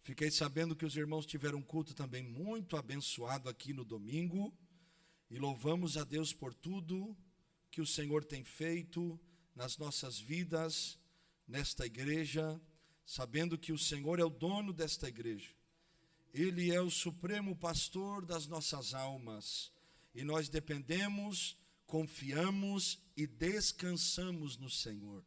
Fiquei sabendo que os irmãos tiveram um culto também muito abençoado aqui no domingo. E louvamos a Deus por tudo que o Senhor tem feito nas nossas vidas, nesta igreja, sabendo que o Senhor é o dono desta igreja. Ele é o supremo pastor das nossas almas. E nós dependemos, confiamos e descansamos no Senhor.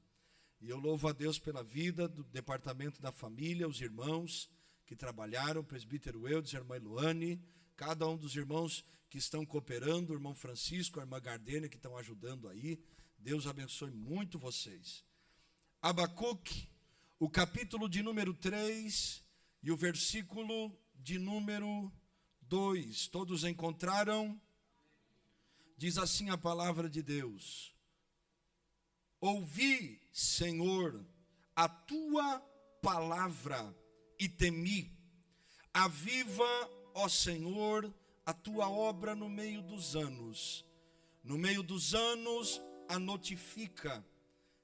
E eu louvo a Deus pela vida do departamento da família, os irmãos que trabalharam, o presbítero Eudes, a irmã Eloane, cada um dos irmãos que estão cooperando, o irmão Francisco, a irmã Gardênia, que estão ajudando aí. Deus abençoe muito vocês. Abacuque, o capítulo de número 3 e o versículo de número 2. Todos encontraram? Diz assim a palavra de Deus: ouvi, Senhor, a tua palavra e temi. Aviva, ó Senhor, a tua obra no meio dos anos. No meio dos anos a notifica.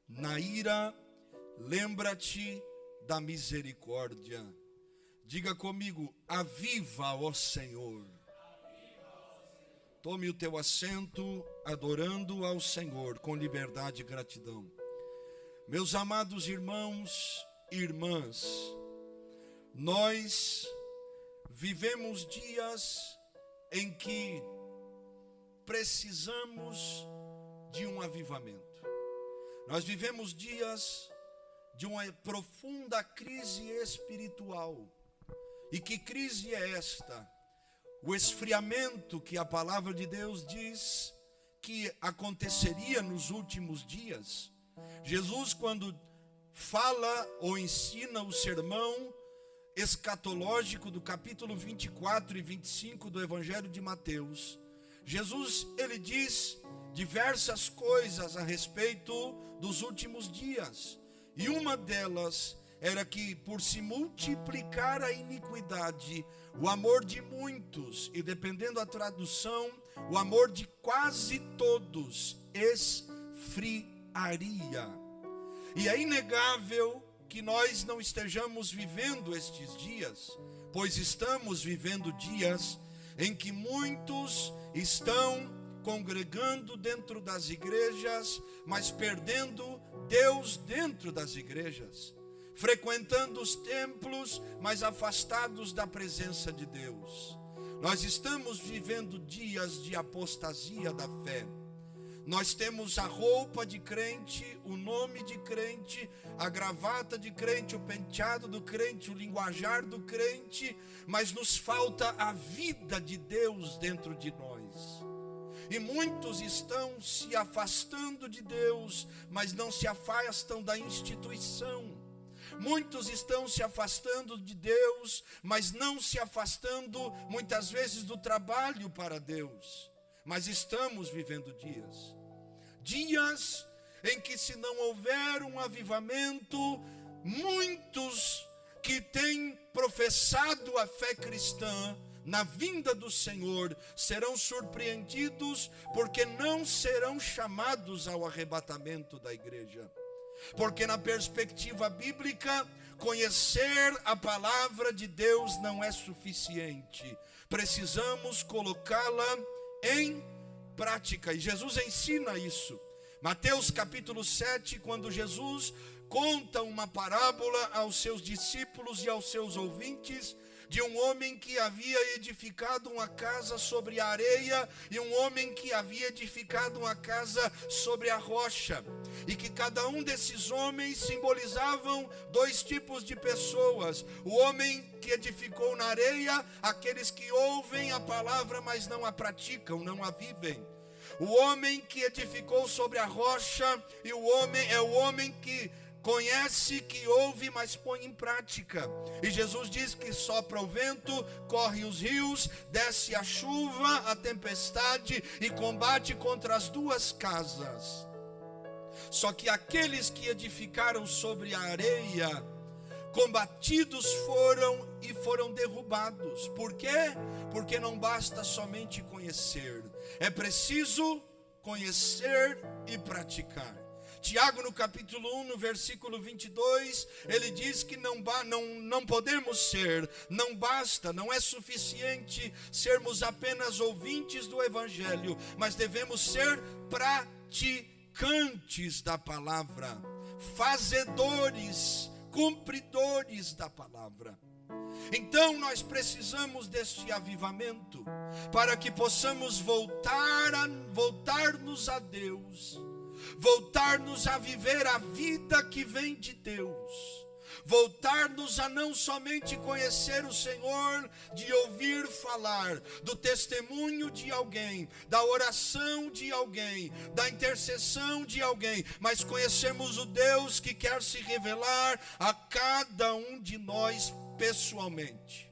Na ira, lembra-te da misericórdia. Diga comigo: aviva, ó Senhor. Tome o teu assento, adorando ao Senhor com liberdade e gratidão. Meus amados irmãos e irmãs, nós vivemos dias em que precisamos de um avivamento. Nós vivemos dias de uma profunda crise espiritual. E que crise é esta? O esfriamento que a palavra de Deus diz que aconteceria nos últimos dias. Jesus, quando fala ou ensina o sermão escatológico do capítulo 24 e 25 do Evangelho de Mateus, Jesus, ele diz diversas coisas a respeito dos últimos dias. E uma delas era que, por se multiplicar a iniquidade, o amor de muitos, e dependendo da tradução, o amor de quase todos, esfriaria. E é inegável que nós não estejamos vivendo estes dias, pois estamos vivendo dias em que muitos estão congregando dentro das igrejas, mas perdendo Deus dentro das igrejas. Frequentando os templos, mas afastados da presença de Deus. Nós estamos vivendo dias de apostasia da fé. Nós temos a roupa de crente, o nome de crente, a gravata de crente, o penteado do crente, o linguajar do crente, mas nos falta a vida de Deus dentro de nós. E muitos estão se afastando de Deus, mas não se afastam da instituição. Muitos estão se afastando de Deus, mas não se afastando muitas vezes do trabalho para Deus. Mas estamos vivendo dias em que, se não houver um avivamento, muitos que têm professado a fé cristã na vinda do Senhor serão surpreendidos, porque não serão chamados ao arrebatamento da igreja. Porque na perspectiva bíblica, conhecer a palavra de Deus não é suficiente. Precisamos colocá-la em prática. E Jesus ensina isso. Mateus capítulo 7, quando Jesus conta uma parábola aos seus discípulos e aos seus ouvintes, de um homem que havia edificado uma casa sobre a areia e um homem que havia edificado uma casa sobre a rocha, e que cada um desses homens simbolizavam dois tipos de pessoas: o homem que edificou na areia, aqueles que ouvem a palavra mas não a praticam, não a vivem. O homem que edificou sobre a rocha, e o homem que conhece, que ouve, mas põe em prática. E Jesus diz que sopra o vento, corre os rios, desce a chuva, a tempestade, e combate contra as duas casas. Só que aqueles que edificaram sobre a areia, combatidos foram derrubados. Por quê? Porque não basta somente conhecer, é preciso conhecer e praticar. Tiago, no capítulo 1, no versículo 22, ele diz que não podemos ser, não basta, não é suficiente sermos apenas ouvintes do Evangelho, mas devemos ser praticantes da palavra, fazedores, cumpridores da palavra. Então nós precisamos deste avivamento, para que possamos voltar-nos a Deus, voltar-nos a viver a vida que vem de Deus, voltar-nos a não somente conhecer o Senhor, de ouvir falar, do testemunho de alguém, da oração de alguém, da intercessão de alguém, mas conhecermos o Deus que quer se revelar a cada um de nós pessoalmente.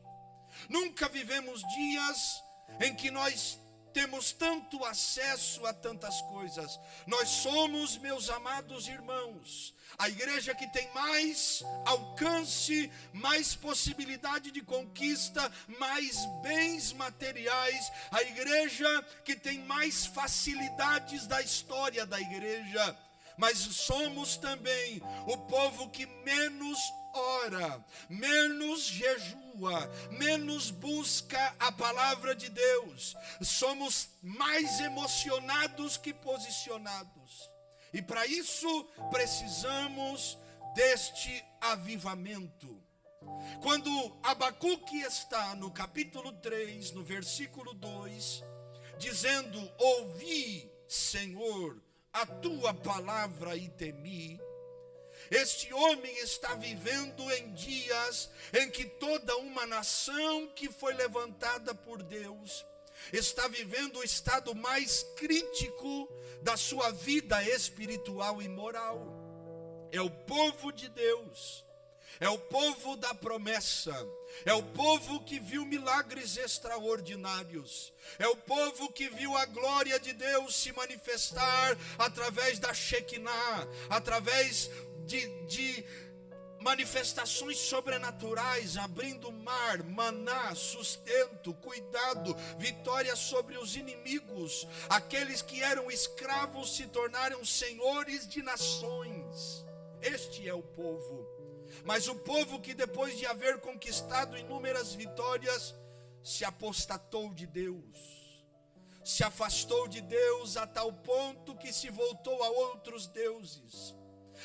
Nunca vivemos dias em que nós temos tanto acesso a tantas coisas. Nós somos, meus amados irmãos, a igreja que tem mais alcance, mais possibilidade de conquista, mais bens materiais, a igreja que tem mais facilidades da história da igreja. Mas somos também o povo que menos ora, menos jejua, menos busca a palavra de Deus. Somos mais emocionados que posicionados. E para isso precisamos deste avivamento. Quando Abacuque está no capítulo 3, no versículo 2, dizendo: ouvi, Senhor, a tua palavra e temi. Este homem está vivendo em dias em que toda uma nação que foi levantada por Deus está vivendo o estado mais crítico da sua vida espiritual e moral. É o povo de Deus, é o povo da promessa, é o povo que viu milagres extraordinários, é o povo que viu a glória de Deus se manifestar através da Shekinah, através de manifestações sobrenaturais, abrindo o mar, maná, sustento, cuidado, vitória sobre os inimigos. Aqueles que eram escravos se tornaram senhores de nações. Este é o povo. Mas o povo que, depois de haver conquistado inúmeras vitórias, se apostatou de Deus, se afastou de Deus a tal ponto que se voltou a outros deuses,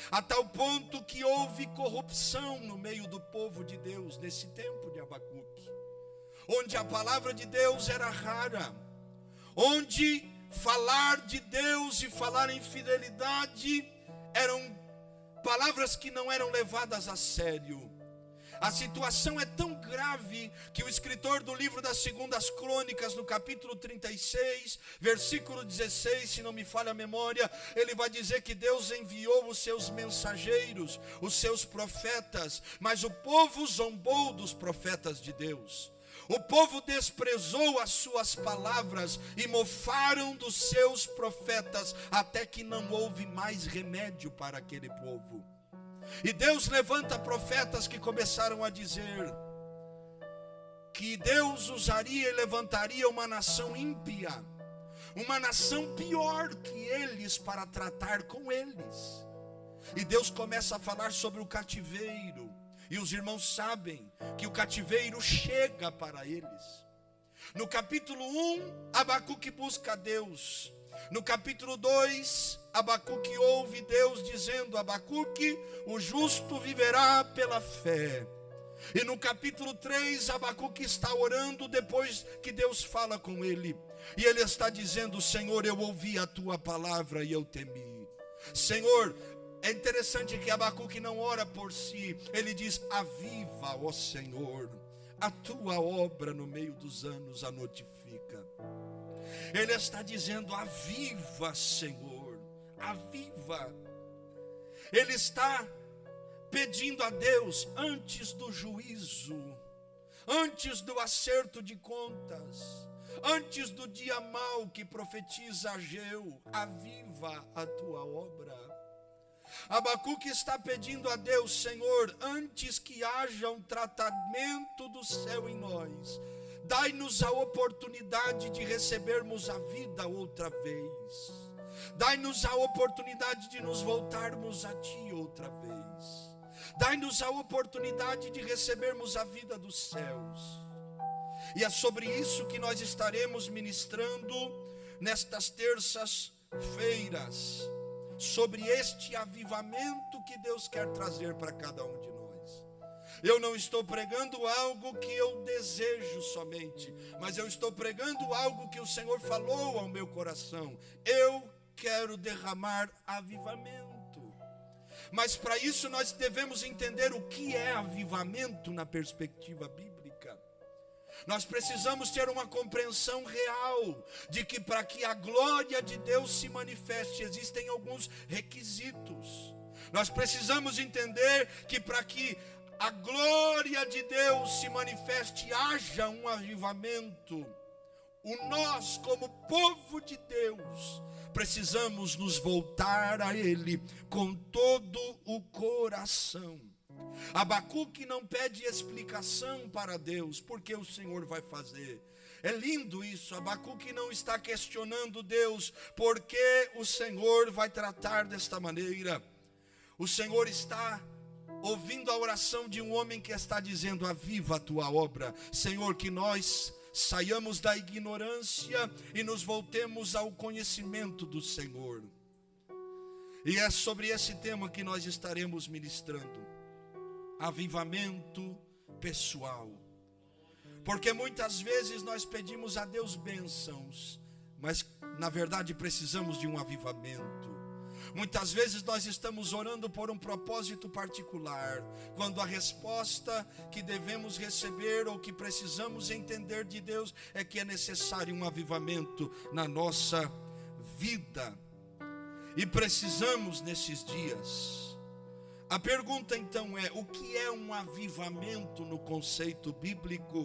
a tal ponto que houve corrupção no meio do povo de Deus, nesse tempo de Abacuque, onde a palavra de Deus era rara, onde falar de Deus e falar em fidelidade eram palavras que não eram levadas a sério. A situação é tão grave que o escritor do livro das Segundas Crônicas, no capítulo 36, versículo 16, se não me falha a memória, ele vai dizer que Deus enviou os seus mensageiros, os seus profetas, mas o povo zombou dos profetas de Deus. O povo desprezou as suas palavras e mofaram dos seus profetas, até que não houve mais remédio para aquele povo. E Deus levanta profetas que começaram a dizer que Deus usaria e levantaria uma nação ímpia, uma nação pior que eles, para tratar com eles. E Deus começa a falar sobre o cativeiro. E os irmãos sabem que o cativeiro chega para eles. No capítulo 1, Abacuque busca Deus. No capítulo 2, Abacuque ouve Deus dizendo: Abacuque, o justo viverá pela fé. E no capítulo 3, Abacuque está orando depois que Deus fala com ele. E ele está dizendo: Senhor, eu ouvi a tua palavra e eu temi. Senhor, é interessante que Abacuque não ora por si. Ele diz: aviva, ó Senhor, a tua obra no meio dos anos a notifica. Ele está dizendo: aviva, Senhor, aviva. Ele está pedindo a Deus, antes do juízo, antes do acerto de contas, antes do dia mau que profetiza Ageu, aviva a tua obra. Abacuque está pedindo a Deus: Senhor, antes que haja um tratamento do céu em nós, dai-nos a oportunidade de recebermos a vida outra vez. Dai-nos a oportunidade de nos voltarmos a Ti outra vez. Dai-nos a oportunidade de recebermos a vida dos céus. E é sobre isso que nós estaremos ministrando nestas terças-feiras, sobre este avivamento que Deus quer trazer para cada um de nós. Eu não estou pregando algo que eu desejo somente, mas eu estou pregando algo que o Senhor falou ao meu coração. Eu quero derramar avivamento. Mas para isso nós devemos entender o que é avivamento na perspectiva bíblica. Nós precisamos ter uma compreensão real de que para que a glória de Deus se manifeste, existem alguns requisitos. Nós precisamos entender que para que a glória de Deus se manifeste, haja um avivamento. Nós, como povo de Deus, precisamos nos voltar a Ele com todo o coração. Abacuque não pede explicação para Deus, porque o Senhor vai fazer. É lindo isso. Abacuque não está questionando Deus, porque o Senhor vai tratar desta maneira. O Senhor está ouvindo a oração de um homem que está dizendo: aviva a tua obra, Senhor, que nós saiamos da ignorância e nos voltemos ao conhecimento do Senhor. E é sobre esse tema que nós estaremos ministrando. Avivamento pessoal. Porque muitas vezes nós pedimos a Deus bênçãos, mas na verdade precisamos de um avivamento. Muitas vezes nós estamos orando por um propósito particular, quando a resposta que devemos receber ou que precisamos entender de Deus é que é necessário um avivamento na nossa vida. E precisamos nesses dias. A pergunta então é: o que é um avivamento no conceito bíblico?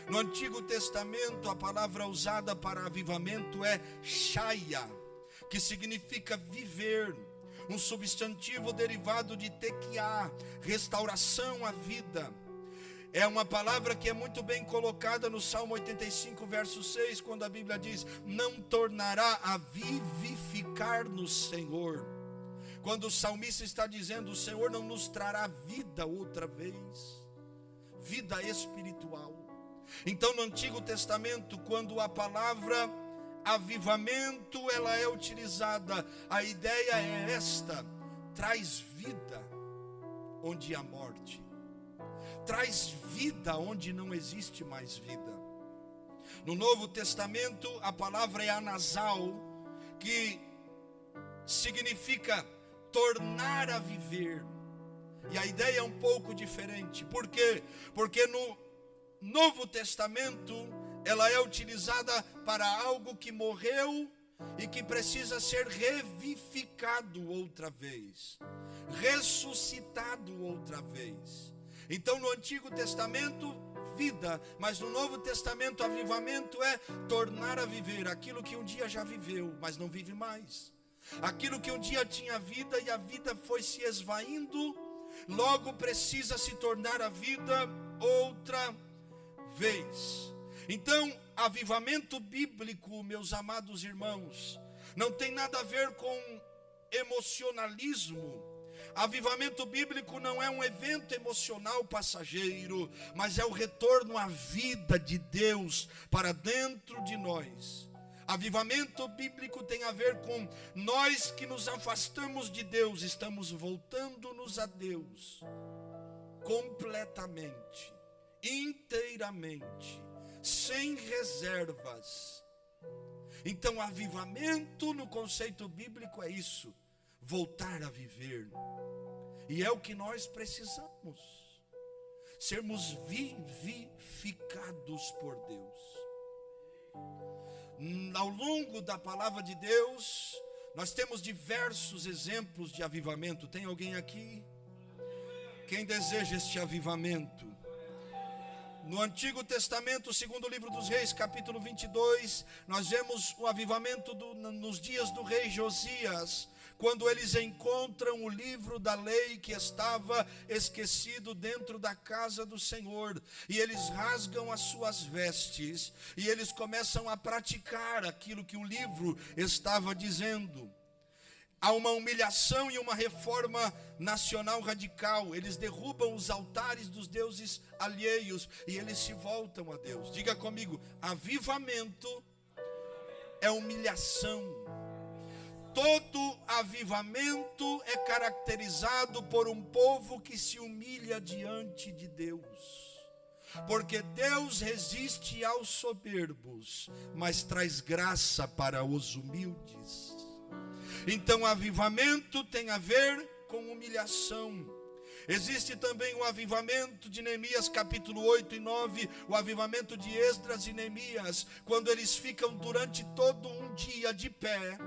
No Antigo Testamento, a palavra usada para avivamento é shaya, que significa viver, um substantivo derivado de tequiá, restauração à vida. É uma palavra que é muito bem colocada no Salmo 85, verso 6, quando a Bíblia diz: não tornará a vivificar no Senhor. Quando o salmista está dizendo: o Senhor não nos trará vida outra vez, vida espiritual. Então no Antigo Testamento, quando a palavra avivamento ela é utilizada, a ideia é esta: traz vida onde há morte, traz vida onde não existe mais vida. No Novo Testamento, a palavra é anasal, que significa tornar a viver. E a ideia é um pouco diferente. Por quê? Porque no Novo Testamento ela é utilizada para algo que morreu e que precisa ser revivificado outra vez, ressuscitado outra vez. Então no Antigo Testamento, vida, mas no Novo Testamento, avivamento é tornar a viver aquilo que um dia já viveu, mas não vive mais. Aquilo que um dia tinha vida e a vida foi se esvaindo, logo precisa se tornar a vida outra vez. Então, avivamento bíblico, meus amados irmãos, não tem nada a ver com emocionalismo. Avivamento bíblico não é um evento emocional passageiro, mas é o retorno à vida de Deus para dentro de nós. Avivamento bíblico tem a ver com nós que nos afastamos de Deus, estamos voltando-nos a Deus completamente, inteiramente, sem reservas. Então, avivamento no conceito bíblico é isso: voltar a viver. E é o que nós precisamos, sermos vivificados por Deus. Ao longo da palavra de Deus, nós temos diversos exemplos de avivamento. Tem alguém aqui? Quem deseja este avivamento? No Antigo Testamento, segundo livro dos Reis, capítulo 22, nós vemos o avivamento nos dias do rei Josias, quando eles encontram o livro da lei que estava esquecido dentro da casa do Senhor, e eles rasgam as suas vestes, e eles começam a praticar aquilo que o livro estava dizendo. Há uma humilhação e uma reforma nacional radical. Eles derrubam os altares dos deuses alheios e eles se voltam a Deus. Diga comigo: avivamento é humilhação. Todo avivamento é caracterizado por um povo que se humilha diante de Deus. Porque Deus resiste aos soberbos, mas traz graça para os humildes. Então, avivamento tem a ver com humilhação. Existe também o avivamento de Neemias capítulo 8 e 9, o avivamento de Esdras e Neemias, quando eles ficam durante todo um dia de pé,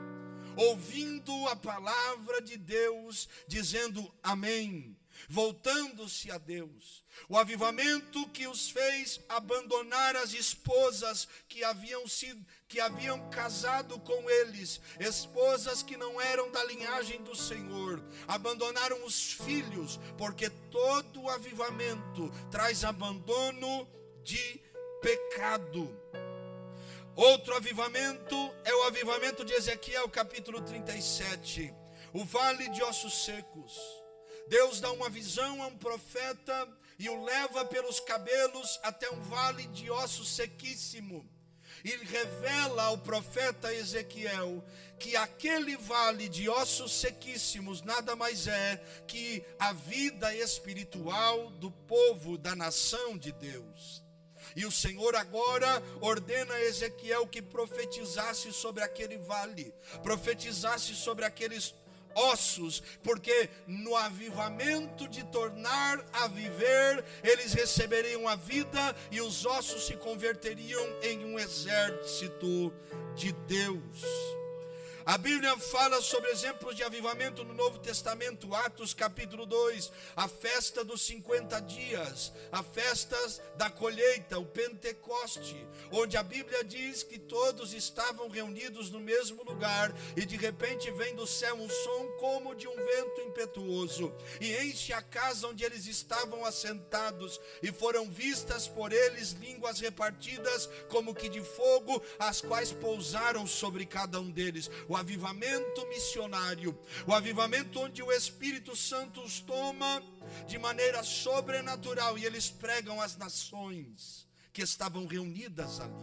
ouvindo a palavra de Deus, dizendo amém, voltando-se a Deus. O avivamento que os fez abandonar as esposas que haviam casado com eles, esposas que não eram da linhagem do Senhor, abandonaram os filhos, porque todo o avivamento traz abandono de pecado. Outro avivamento é o avivamento de Ezequiel capítulo 37, o vale de ossos secos. Deus dá uma visão a um profeta e o leva pelos cabelos até um vale de ossos sequíssimo. E revela ao profeta Ezequiel que aquele vale de ossos sequíssimos nada mais é que a vida espiritual do povo, da nação de Deus. E o Senhor agora ordena a Ezequiel que profetizasse sobre aquele vale, profetizasse sobre aqueles ossos, porque no avivamento de tornar a viver, eles receberiam a vida e os ossos se converteriam em um exército de Deus. A Bíblia fala sobre exemplos de avivamento no Novo Testamento, Atos capítulo 2, a festa dos 50 dias, a festa da colheita, o Pentecoste, onde a Bíblia diz que todos estavam reunidos no mesmo lugar e de repente vem do céu um som como de um vento impetuoso e enche a casa onde eles estavam assentados, e foram vistas por eles línguas repartidas como que de fogo, as quais pousaram sobre cada um deles. O avivamento missionário, o avivamento onde o Espírito Santo os toma de maneira sobrenatural e eles pregam às nações que estavam reunidas ali.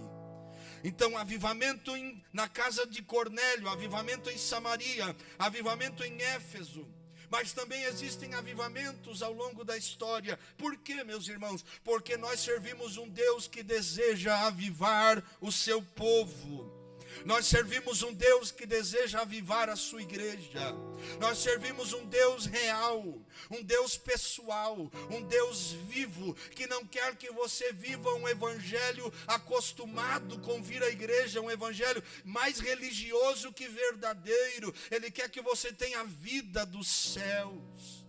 Então, avivamento na casa de Cornélio, avivamento em Samaria, avivamento em Éfeso. Mas também existem avivamentos ao longo da história. Por quê, meus irmãos? Porque nós servimos um Deus que deseja avivar o seu povo. Nós servimos um Deus que deseja avivar a sua igreja. Nós servimos um Deus real, um Deus pessoal, um Deus vivo, que não quer que você viva um evangelho acostumado com vir à igreja, um evangelho mais religioso que verdadeiro. Ele quer que você tenha a vida dos céus.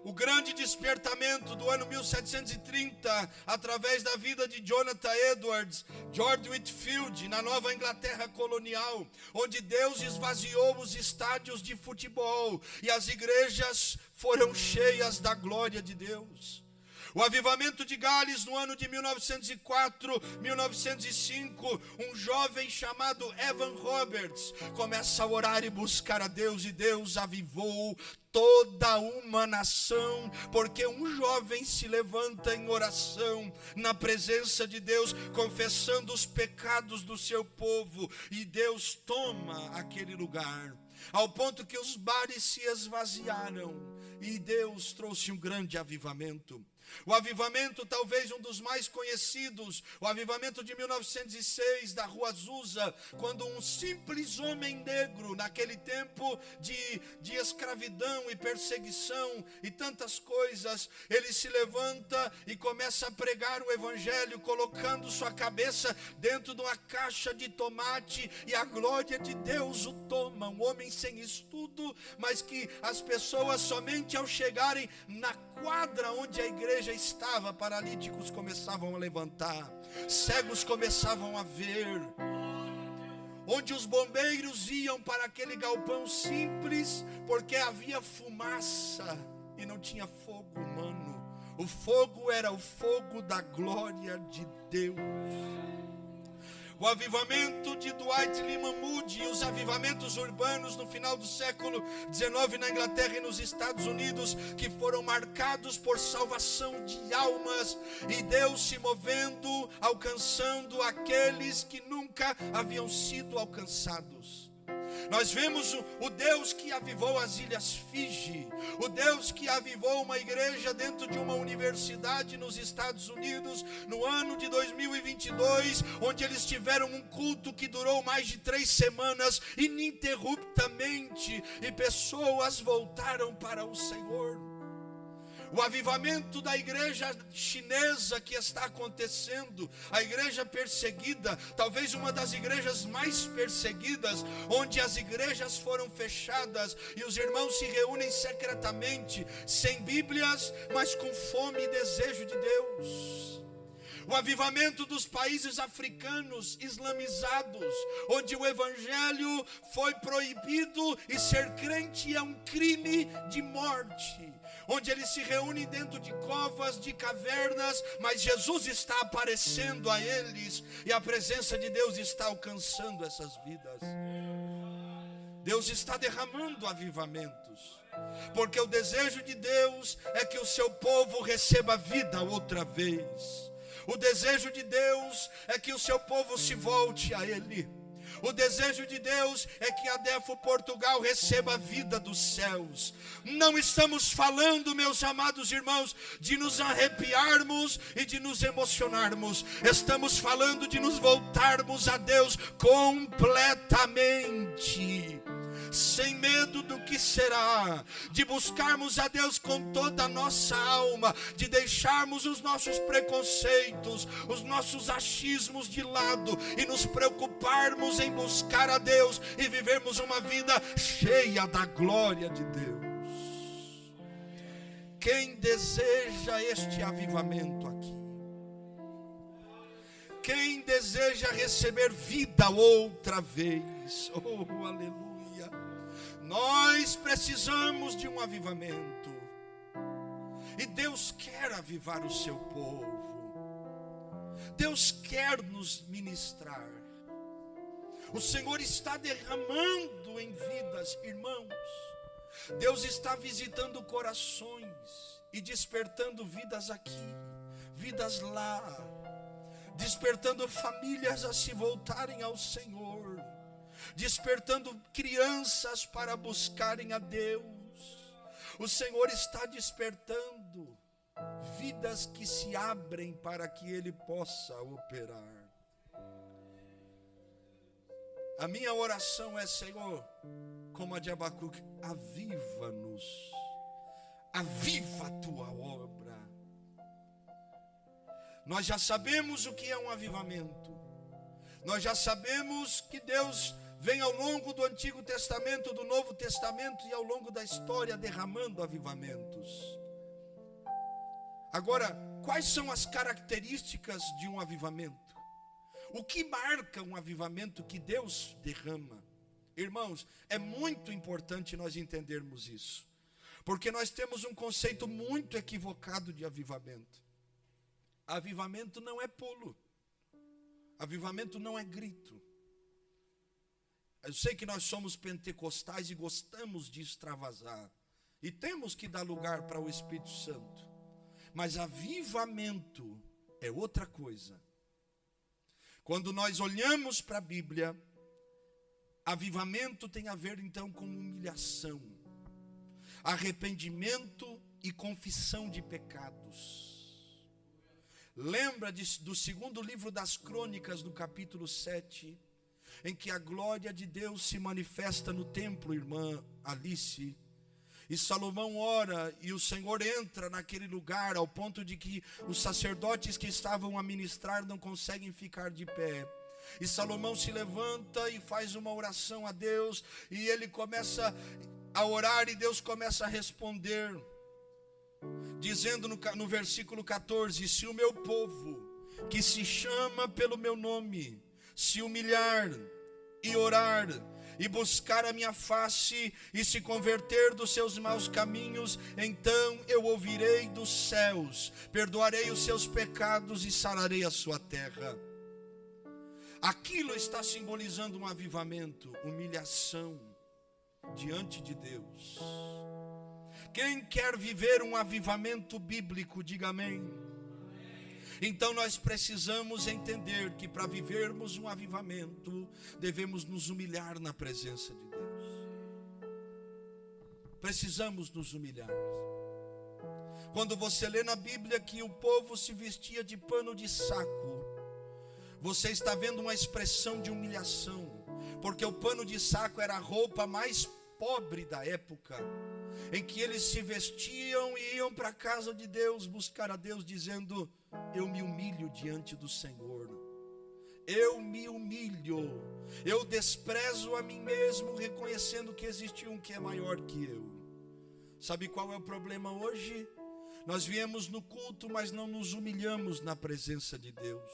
O grande despertamento do ano 1730, através da vida de Jonathan Edwards, George Whitefield, na Nova Inglaterra colonial, onde Deus esvaziou os estádios de futebol e as igrejas foram cheias da glória de Deus. O avivamento de Gales no ano de 1904, 1905, um jovem chamado Evan Roberts começa a orar e buscar a Deus, e Deus avivou toda uma nação, porque um jovem se levanta em oração na presença de Deus, confessando os pecados do seu povo, e Deus toma aquele lugar, ao ponto que os bares se esvaziaram, e Deus trouxe um grande avivamento. O avivamento, talvez um dos mais conhecidos, o avivamento de 1906, da Rua Azusa, quando um simples homem negro, naquele tempo de escravidão e perseguição e tantas coisas, ele se levanta e começa a pregar o evangelho, colocando sua cabeça dentro de uma caixa de tomate, e a glória de Deus o toma. Um homem sem estudo, mas que as pessoas, somente ao chegarem na quadra onde a igreja estava, paralíticos começavam a levantar, cegos começavam a ver. onde os bombeiros iam para aquele galpão simples, porque havia fumaça e não tinha fogo humano. O fogo era o fogo da glória de Deus. O avivamento de Dwight Lyman Moody e os avivamentos urbanos no final do século XIX na Inglaterra e nos Estados Unidos, que foram marcados por salvação de almas e Deus se movendo, alcançando aqueles que nunca haviam sido alcançados. Nós vemos o Deus que avivou as Ilhas Fiji, o Deus que avivou uma igreja dentro de uma universidade nos Estados Unidos, no ano de 2022, onde eles tiveram um culto que durou mais de 3 semanas, ininterruptamente, e pessoas voltaram para o Senhor. O avivamento da igreja chinesa que está acontecendo, a igreja perseguida, talvez uma das igrejas mais perseguidas, onde as igrejas foram fechadas e os irmãos se reúnem secretamente, sem Bíblias, mas com fome e desejo de Deus. O avivamento dos países africanos islamizados, onde o evangelho foi proibido e ser crente é um crime de morte, onde eles se reúnem dentro de covas, de cavernas, mas Jesus está aparecendo a eles e a presença de Deus está alcançando essas vidas. Deus está derramando avivamentos, porque o desejo de Deus é que o seu povo receba vida outra vez. O desejo de Deus é que o seu povo se volte a Ele. O desejo de Deus é que a Defo Portugal receba a vida dos céus. Não estamos falando, meus amados irmãos, de nos arrepiarmos e de nos emocionarmos. Estamos falando de nos voltarmos a Deus completamente, sem medo do que será, de buscarmos a Deus com toda a nossa alma, de deixarmos os nossos preconceitos, os nossos achismos de lado e nos preocuparmos em buscar a Deus e vivermos uma vida cheia da glória de Deus. Quem deseja este avivamento aqui? Quem deseja receber vida outra vez? Oh, aleluia! Nós precisamos de um avivamento. E Deus quer avivar o seu povo. Deus quer nos ministrar. O Senhor está derramando em vidas, irmãos. Deus está visitando corações e despertando vidas aqui, vidas lá, despertando famílias a se voltarem ao Senhor, despertando crianças para buscarem a Deus. O Senhor está despertando vidas que se abrem para que Ele possa operar. A minha oração é: Senhor, como a de Abacuque, aviva-nos, aviva a tua obra. Nós já sabemos o que é um avivamento. Nós já sabemos que Deus vem ao longo do Antigo Testamento, do Novo Testamento e ao longo da história derramando avivamentos. Agora, quais são as características de um avivamento? O que marca um avivamento que Deus derrama? Irmãos, é muito importante nós entendermos isso, porque nós temos um conceito muito equivocado de avivamento. Avivamento não é pulo. Avivamento não é grito. Eu sei que nós somos pentecostais e gostamos de extravasar, e temos que dar lugar para o Espírito Santo, mas avivamento é outra coisa. Quando nós olhamos para a Bíblia, avivamento tem a ver então com humilhação, arrependimento e confissão de pecados. Lembra do segundo livro das Crônicas, no capítulo 7, em que a glória de Deus se manifesta no templo, irmã Alice, e Salomão ora e o Senhor entra naquele lugar ao ponto de que os sacerdotes que estavam a ministrar não conseguem ficar de pé. E Salomão se levanta e faz uma oração a Deus, e ele começa a orar e Deus começa a responder, dizendo no versículo 14: se o meu povo, que se chama pelo meu nome, se humilhar e orar, e buscar a minha face, e se converter dos seus maus caminhos, então eu ouvirei dos céus, perdoarei os seus pecados e sararei a sua terra. Aquilo está simbolizando um avivamento, humilhação diante de Deus. Quem quer viver um avivamento bíblico, diga amém. Então nós precisamos entender que para vivermos um avivamento, devemos nos humilhar na presença de Deus. Precisamos nos humilhar. Quando você lê na Bíblia que o povo se vestia de pano de saco, você está vendo uma expressão de humilhação, porque o pano de saco era a roupa mais pobre da época, em que eles se vestiam e iam para a casa de Deus, buscar a Deus, dizendo: eu me humilho diante do Senhor, eu me humilho, eu desprezo a mim mesmo, reconhecendo que existe um que é maior que eu. Sabe qual é o problema hoje? Nós viemos no culto, mas não nos humilhamos na presença de Deus.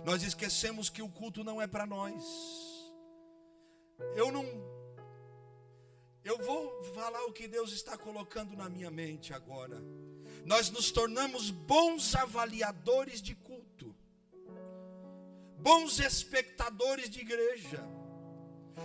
Nós esquecemos que o culto não é para nós. Eu vou falar o que Deus está colocando na minha mente agora. Nós nos tornamos bons avaliadores de culto, bons espectadores de igreja.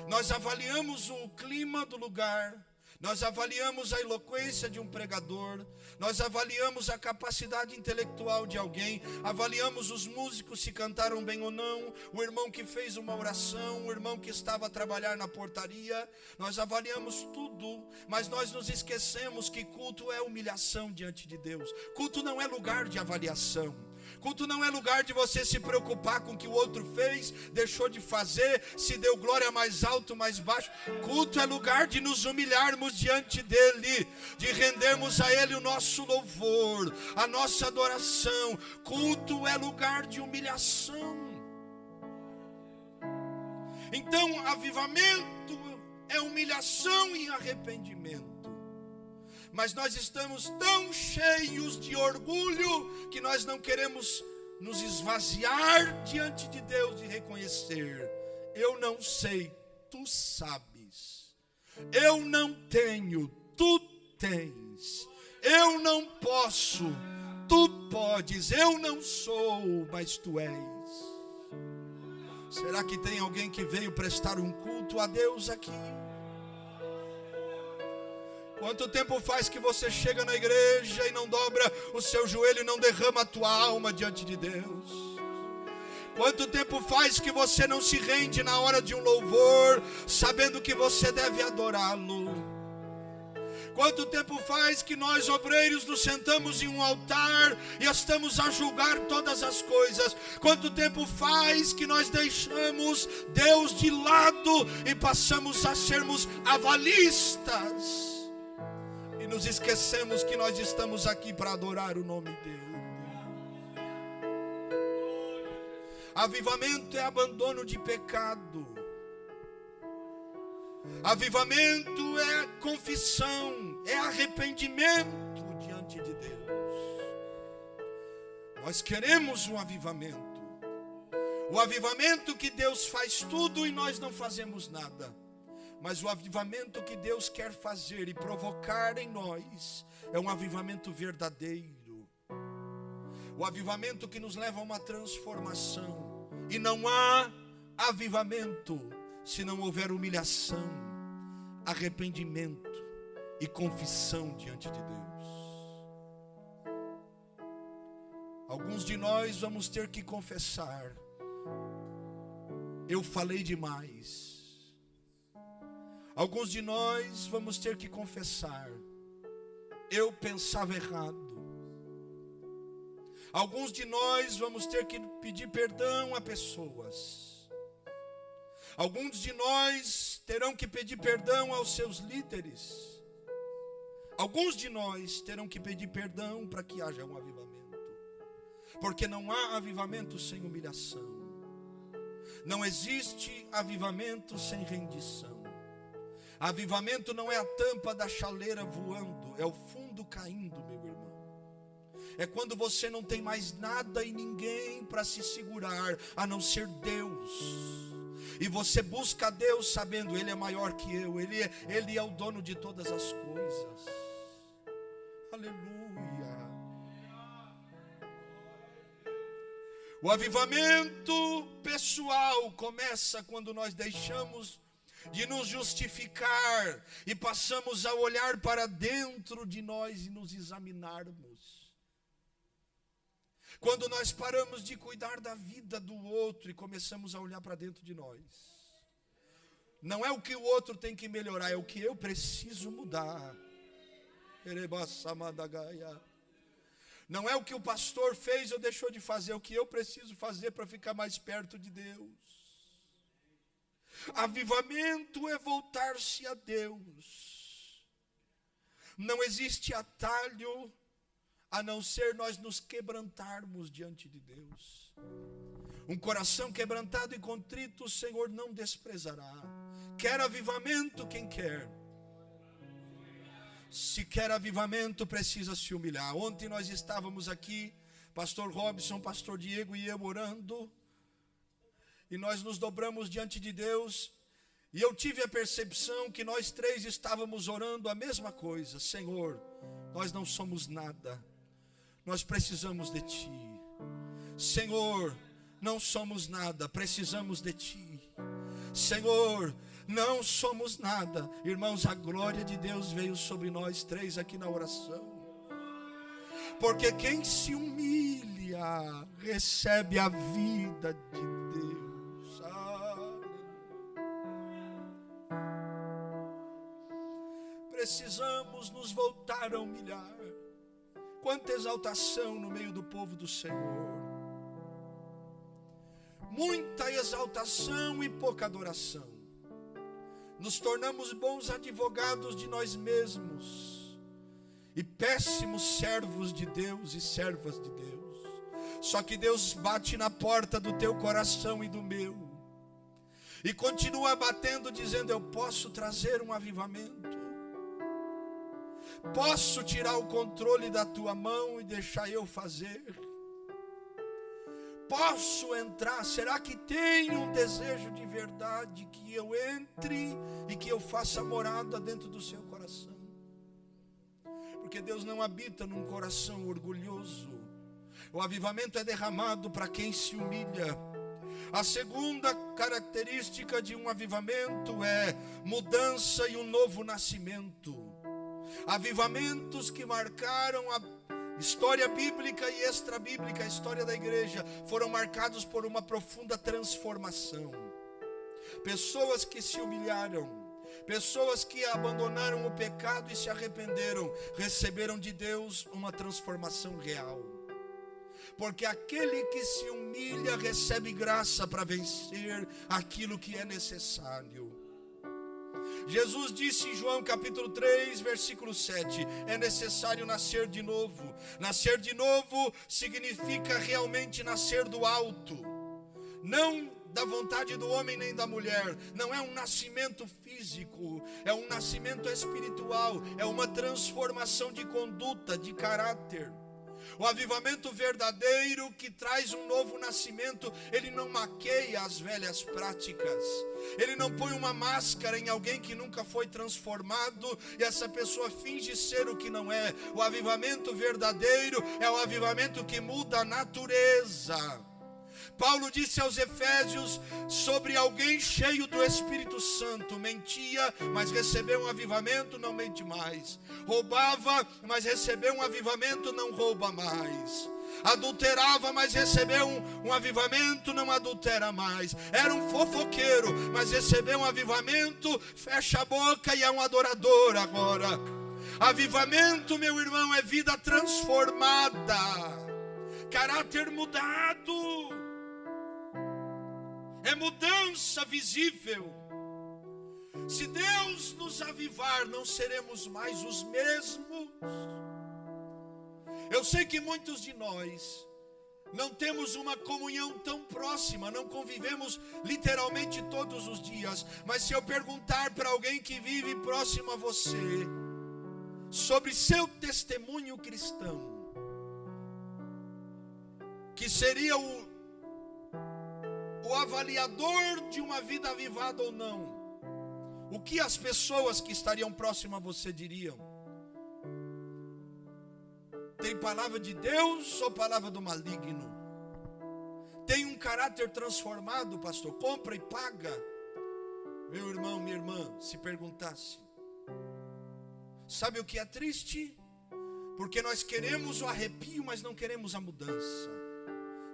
Nós avaliamos o clima do lugar, nós avaliamos a eloquência de um pregador, nós avaliamos a capacidade intelectual de alguém, avaliamos os músicos se cantaram bem ou não, o irmão que fez uma oração, o irmão que estava a trabalhar na portaria. Nós avaliamos tudo, mas nós nos esquecemos que culto é humilhação diante de Deus. Culto não é lugar de avaliação. Culto não é lugar de você se preocupar com o que o outro fez, deixou de fazer, se deu glória mais alto, mais baixo. Culto é lugar de nos humilharmos diante dele, de rendermos a ele o nosso louvor, a nossa adoração. Culto é lugar de humilhação. Então, avivamento é humilhação e arrependimento. Mas nós estamos tão cheios de orgulho que nós não queremos nos esvaziar diante de Deus e reconhecer: eu não sei, tu sabes. Eu não tenho, tu tens. Eu não posso, tu podes. Eu não sou, mas tu és. Será que tem alguém que veio prestar um culto a Deus aqui? Quanto tempo faz que você chega na igreja e não dobra o seu joelho e não derrama a tua alma diante de Deus? Quanto tempo faz que você não se rende na hora de um louvor, sabendo que você deve adorá-lo? Quanto tempo faz que nós, obreiros, nos sentamos em um altar e estamos a julgar todas as coisas? Quanto tempo faz que nós deixamos Deus de lado e passamos a sermos avalistas? E nos esquecemos que nós estamos aqui para adorar o nome dele. Avivamento é abandono de pecado. Avivamento é confissão, é arrependimento diante de Deus. Nós queremos um avivamento. O avivamento que Deus faz tudo e nós não fazemos nada. Mas o avivamento que Deus quer fazer e provocar em nós é um avivamento verdadeiro. O avivamento que nos leva a uma transformação. E não há avivamento se não houver humilhação, arrependimento e confissão diante de Deus. Alguns de nós vamos ter que confessar: eu falei demais. Alguns de nós vamos ter que confessar: eu pensava errado. Alguns de nós vamos ter que pedir perdão a pessoas. Alguns de nós terão que pedir perdão aos seus líderes. Alguns de nós terão que pedir perdão para que haja um avivamento. Porque não há avivamento sem humilhação. Não existe avivamento sem rendição. Avivamento não é a tampa da chaleira voando, é o fundo caindo, meu irmão. É quando você não tem mais nada e ninguém para se segurar, a não ser Deus. E você busca a Deus sabendo, Ele é maior que eu, Ele é o dono de todas as coisas. Aleluia. O avivamento pessoal começa quando nós deixamos de nos justificar e passamos a olhar para dentro de nós e nos examinarmos. Quando nós paramos de cuidar da vida do outro e começamos a olhar para dentro de nós. Não é o que o outro tem que melhorar, é o que eu preciso mudar. Não é o que o pastor fez ou deixou de fazer, é o que eu preciso fazer para ficar mais perto de Deus. Avivamento é voltar-se a Deus. Não existe atalho a não ser nós nos quebrantarmos diante de Deus. Um coração quebrantado e contrito o Senhor não desprezará. Quer avivamento quem quer. Se quer avivamento, precisa se humilhar. Ontem nós estávamos aqui, pastor Robson, pastor Diego e eu orando, e nós nos dobramos diante de Deus, e eu tive a percepção que nós três estávamos orando a mesma coisa. Senhor, nós não somos nada, nós precisamos de Ti. Senhor, não somos nada, precisamos de Ti. Senhor, não somos nada. Irmãos, a glória de Deus veio sobre nós três aqui na oração. Porque quem se humilha, recebe a vida de Deus. Precisamos nos voltar a humilhar. Quanta exaltação no meio do povo do Senhor. Muita exaltação e pouca adoração. Nos tornamos bons advogados de nós mesmos e péssimos servos de Deus e servas de Deus. Só que Deus bate na porta do teu coração e do meu e continua batendo, dizendo: eu posso trazer um avivamento, posso tirar o controle da tua mão e deixar eu fazer. Posso entrar? Será que tem um desejo de verdade que eu entre e que eu faça morada dentro do seu coração? Porque Deus não habita num coração orgulhoso. O avivamento é derramado para quem se humilha. A segunda característica de um avivamento é mudança e um novo nascimento. Avivamentos que marcaram a história bíblica e extra-bíblica, a história da igreja, foram marcados por uma profunda transformação. Pessoas que se humilharam, pessoas que abandonaram o pecado e se arrependeram, receberam de Deus uma transformação real. Porque aquele que se humilha recebe graça para vencer aquilo que é necessário. Jesus disse em João capítulo 3, versículo 7, é necessário nascer de novo. Nascer de novo significa realmente nascer do alto, não da vontade do homem nem da mulher. Não é um nascimento físico, é um nascimento espiritual, é uma transformação de conduta, de caráter. O avivamento verdadeiro que traz um novo nascimento, ele não maqueia as velhas práticas. Ele não põe uma máscara em alguém que nunca foi transformado e essa pessoa finge ser o que não é. O avivamento verdadeiro é o avivamento que muda a natureza. Paulo disse aos Efésios sobre alguém cheio do Espírito Santo: mentia, mas recebeu um avivamento, não mente mais. Roubava, mas recebeu um avivamento, não rouba mais. Adulterava, mas recebeu um avivamento, não adultera mais. Era um fofoqueiro, mas recebeu um avivamento, fecha a boca e é um adorador agora. Avivamento, meu irmão, é vida transformada, caráter mudado. É mudança visível. Se Deus nos avivar, não seremos mais os mesmos. Eu sei que muitos de nós não temos uma comunhão tão próxima, não convivemos literalmente todos os dias. Mas se eu perguntar para alguém que vive próximo a você sobre seu testemunho cristão, que seria o avaliador de uma vida avivada ou não, o que as pessoas que estariam próximas a você diriam? Tem palavra de Deus ou palavra do maligno? Tem um caráter transformado, pastor? Compra e paga. Meu irmão, minha irmã, se perguntasse. Sabe o que é triste? Porque nós queremos o arrepio, mas não queremos a mudança.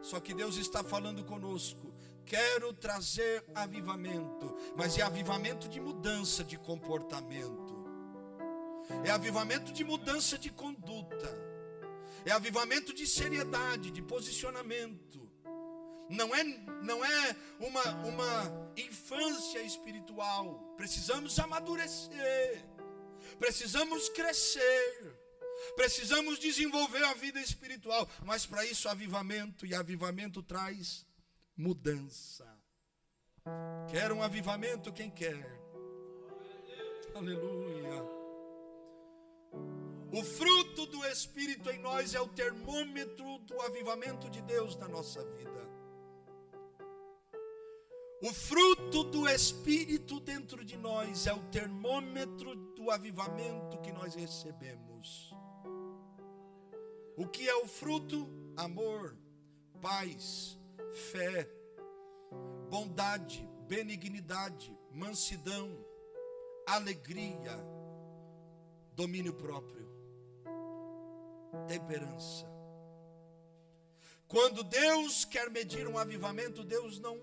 Só que Deus está falando conosco. Quero trazer avivamento, mas é avivamento de mudança de comportamento. É avivamento de mudança de conduta. É avivamento de seriedade, de posicionamento. Não é uma infância espiritual. Precisamos amadurecer. Precisamos crescer. Precisamos desenvolver a vida espiritual. Mas para isso avivamento. E avivamento traz mudança. Quer um avivamento? Quem quer? Aleluia. O fruto do Espírito em nós é o termômetro do avivamento de Deus na nossa vida. O fruto do Espírito dentro de nós é o termômetro do avivamento que nós recebemos. O que é o fruto? Amor, paz, fé, bondade, benignidade, mansidão, alegria, domínio próprio, temperança. Quando Deus quer medir um avivamento, Deus não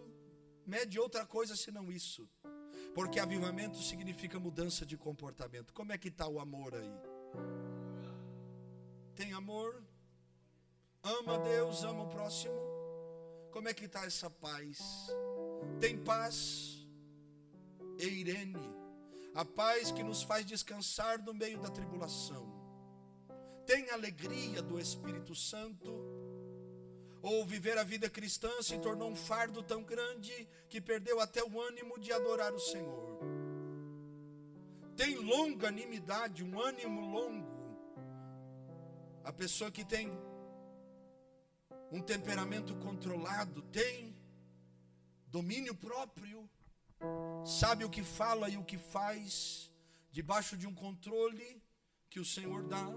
mede outra coisa senão isso. Porque avivamento significa mudança de comportamento. Como é que está o amor aí? Tem amor? Ama Deus, ama o próximo? Como é que está essa paz? Tem paz? Eirene, a paz que nos faz descansar no meio da tribulação. Tem alegria do Espírito Santo? Ou viver a vida cristã se tornou um fardo tão grande que perdeu até o ânimo de adorar o Senhor? Tem longanimidade, um ânimo longo? A pessoa que tem um temperamento controlado, tem domínio próprio, sabe o que fala e o que faz, debaixo de um controle que o Senhor dá.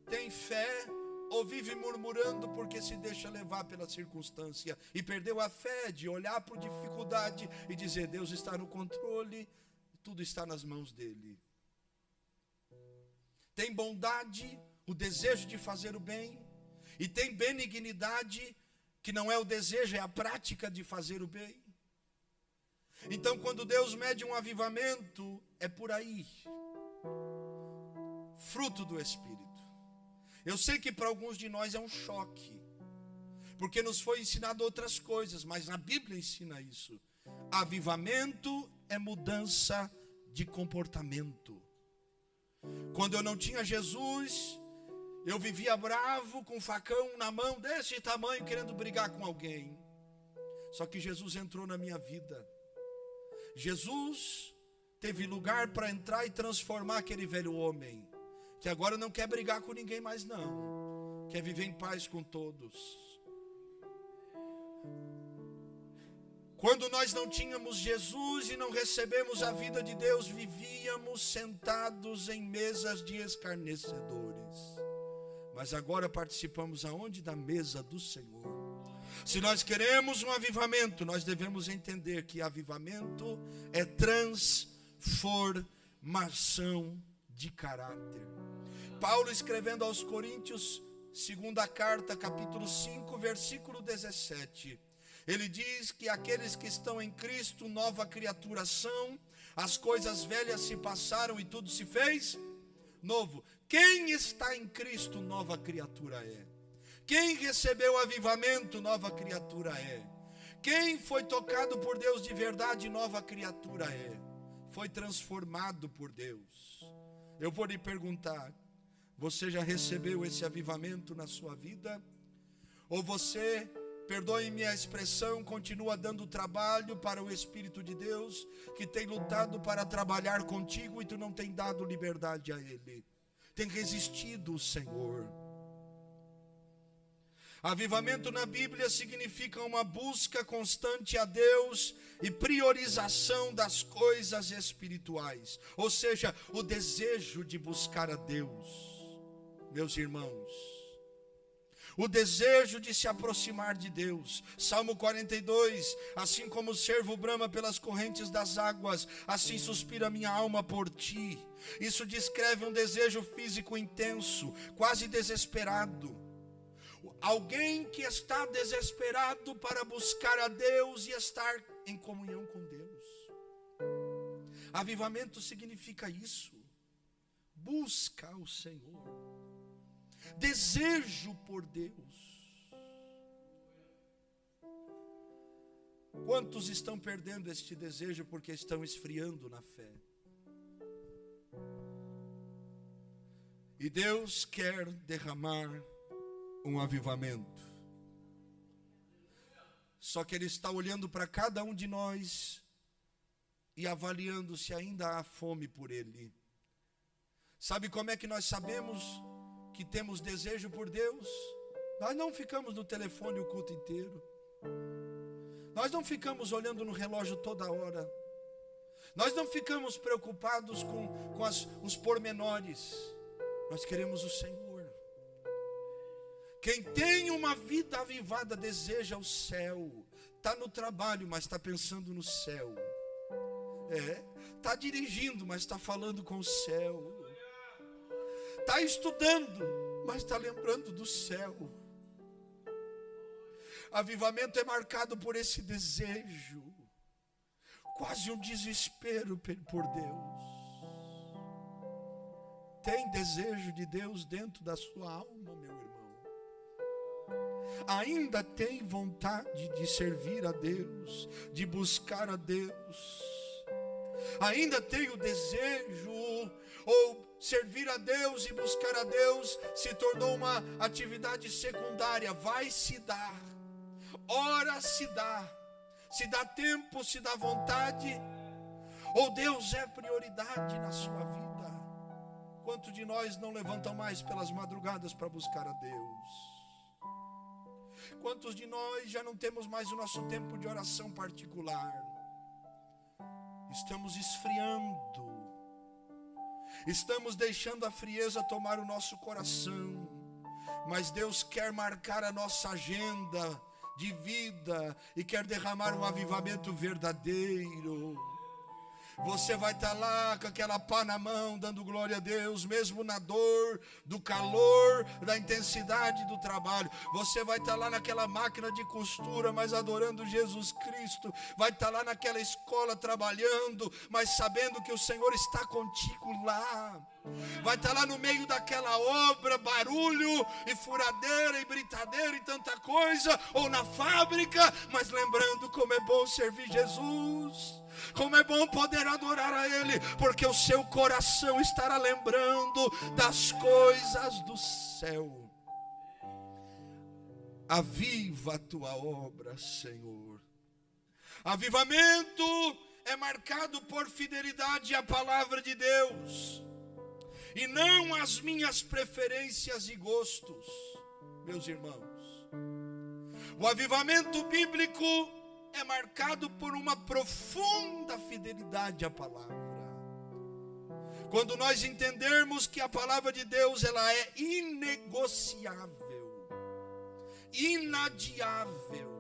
Tem fé ou vive murmurando porque se deixa levar pela circunstância e perdeu a fé de olhar para a dificuldade e dizer: Deus está no controle, tudo está nas mãos dele. Tem bondade, o desejo de fazer o bem, e tem benignidade, que não é o desejo, é a prática de fazer o bem. Então, quando Deus mede um avivamento, é por aí. Fruto do Espírito. Eu sei que para alguns de nós é um choque, porque nos foi ensinado outras coisas, mas a Bíblia ensina isso. Avivamento é mudança de comportamento. Quando eu não tinha Jesus, eu vivia bravo, com um facão na mão desse tamanho, querendo brigar com alguém. Só que Jesus entrou na minha vida. Jesus teve lugar para entrar e transformar aquele velho homem, que agora não quer brigar com ninguém mais não, quer viver em paz com todos. Quando nós não tínhamos Jesus e não recebemos a vida de Deus, vivíamos sentados em mesas de escarnecedores. Mas agora participamos aonde? Da mesa do Senhor. Se nós queremos um avivamento, nós devemos entender que avivamento é transformação de caráter. Paulo, escrevendo aos Coríntios, segunda carta, capítulo 5, versículo 17, ele diz que aqueles que estão em Cristo, nova criatura são, as coisas velhas se passaram e tudo se fez novo. Quem está em Cristo, nova criatura é. Quem recebeu avivamento, nova criatura é. Quem foi tocado por Deus de verdade, nova criatura é. Foi transformado por Deus. Eu vou lhe perguntar: você já recebeu esse avivamento na sua vida? Ou você, perdoe-me a expressão, continua dando trabalho para o Espírito de Deus, que tem lutado para trabalhar contigo e tu não tem dado liberdade a Ele? Tem resistido o Senhor. Avivamento na Bíblia significa uma busca constante a Deus e priorização das coisas espirituais. Ou seja, o desejo de buscar a Deus, meus irmãos. O desejo de se aproximar de Deus. Salmo 42, assim como o cervo brama pelas correntes das águas, assim suspira minha alma por ti. Isso descreve um desejo físico intenso, quase desesperado. Alguém que está desesperado para buscar a Deus e estar em comunhão com Deus. Avivamento significa isso. Busca o Senhor. Desejo por Deus. Quantos estão perdendo este desejo porque estão esfriando na fé? E Deus quer derramar um avivamento. Só que Ele está olhando para cada um de nós e avaliando se ainda há fome por Ele. Sabe como é que nós sabemos que temos desejo por Deus? Nós não ficamos no telefone o culto inteiro. Nós não ficamos olhando no relógio toda hora. Nós não ficamos preocupados com os pormenores. Nós queremos o Senhor. Quem tem uma vida avivada deseja o céu. Está no trabalho, mas está pensando no céu. Está dirigindo, mas está falando com o céu. Está estudando, mas está lembrando do céu. Avivamento é marcado por esse desejo. Quase um desespero por Deus. Tem desejo de Deus dentro da sua alma, meu irmão? Ainda tem vontade de servir a Deus, de buscar a Deus? Ainda tem o desejo, ou servir a Deus e buscar a Deus se tornou uma atividade secundária? Vai se dar, ora se dá tempo, se dá vontade, ou Deus é prioridade na sua vida? Quantos de nós não levantam mais pelas madrugadas para buscar a Deus? Quantos de nós já não temos mais o nosso tempo de oração particular? Estamos esfriando. Estamos deixando a frieza tomar o nosso coração. Mas Deus quer marcar a nossa agenda de vida e quer derramar um avivamento verdadeiro. Você vai estar lá com aquela pá na mão, dando glória a Deus, mesmo na dor, do calor, da intensidade do trabalho. Você vai estar lá naquela máquina de costura, mas adorando Jesus Cristo. Vai estar lá naquela escola trabalhando, mas sabendo que o Senhor está contigo lá. Vai estar lá no meio daquela obra, barulho e furadeira e britadeira e tanta coisa, ou na fábrica, mas lembrando como é bom servir Jesus. Como é bom poder adorar a Ele, porque o seu coração estará lembrando das coisas do céu. Aviva a tua obra, Senhor. Avivamento é marcado por fidelidade à palavra de Deus, e não às minhas preferências e gostos, meus irmãos. O avivamento bíblico é marcado por uma profunda fidelidade à palavra. Quando nós entendermos que a palavra de Deus ela é inegociável, inadiável,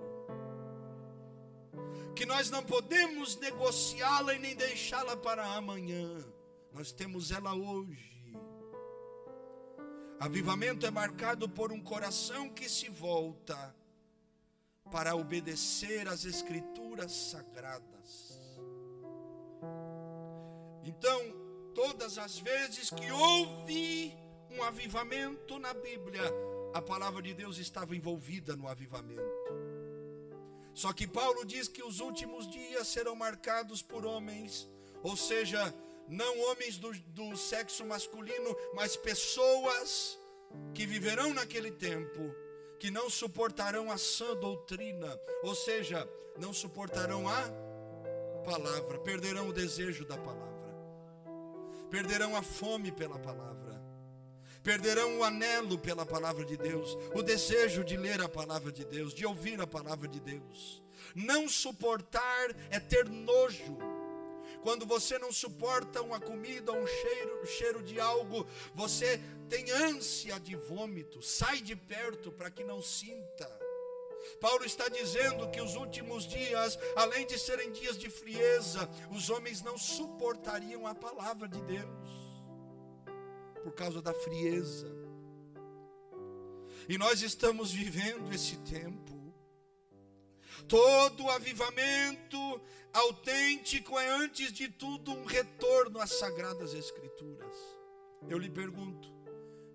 que nós não podemos negociá-la e nem deixá-la para amanhã, nós temos ela hoje. Avivamento é marcado por um coração que se volta para obedecer às Escrituras sagradas. Então, todas as vezes que houve um avivamento na Bíblia, a palavra de Deus estava envolvida no avivamento. Só que Paulo diz que os últimos dias serão marcados por homens, ou seja, não homens do sexo masculino, mas pessoas que viverão naquele tempo, que não suportarão a sã doutrina, ou seja, não suportarão a palavra, perderão o desejo da palavra, perderão a fome pela palavra, perderão o anelo pela palavra de Deus, o desejo de ler a palavra de Deus, de ouvir a palavra de Deus. Não suportar é ter nojo. Quando você não suporta uma comida, um cheiro de algo, você tem ânsia de vômito, sai de perto para que não sinta. Paulo está dizendo que os últimos dias, além de serem dias de frieza, os homens não suportariam a palavra de Deus, por causa da frieza. E nós estamos vivendo esse tempo. Todo avivamento autêntico é, antes de tudo, um retorno às Sagradas Escrituras. Eu lhe pergunto,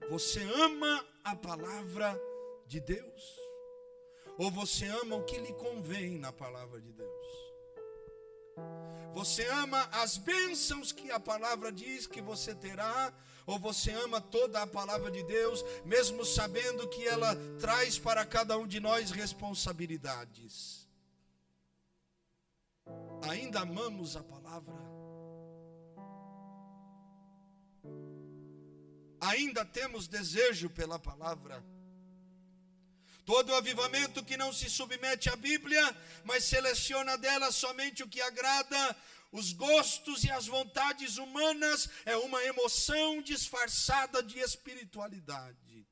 você ama a palavra de Deus? Ou você ama o que lhe convém na palavra de Deus? Você ama as bênçãos que a palavra diz que você terá? Ou você ama toda a palavra de Deus, mesmo sabendo que ela traz para cada um de nós responsabilidades? Ainda amamos a palavra? Ainda temos desejo pela palavra? Todo avivamento que não se submete à Bíblia, mas seleciona dela somente o que agrada os gostos e as vontades humanas, é uma emoção disfarçada de espiritualidade.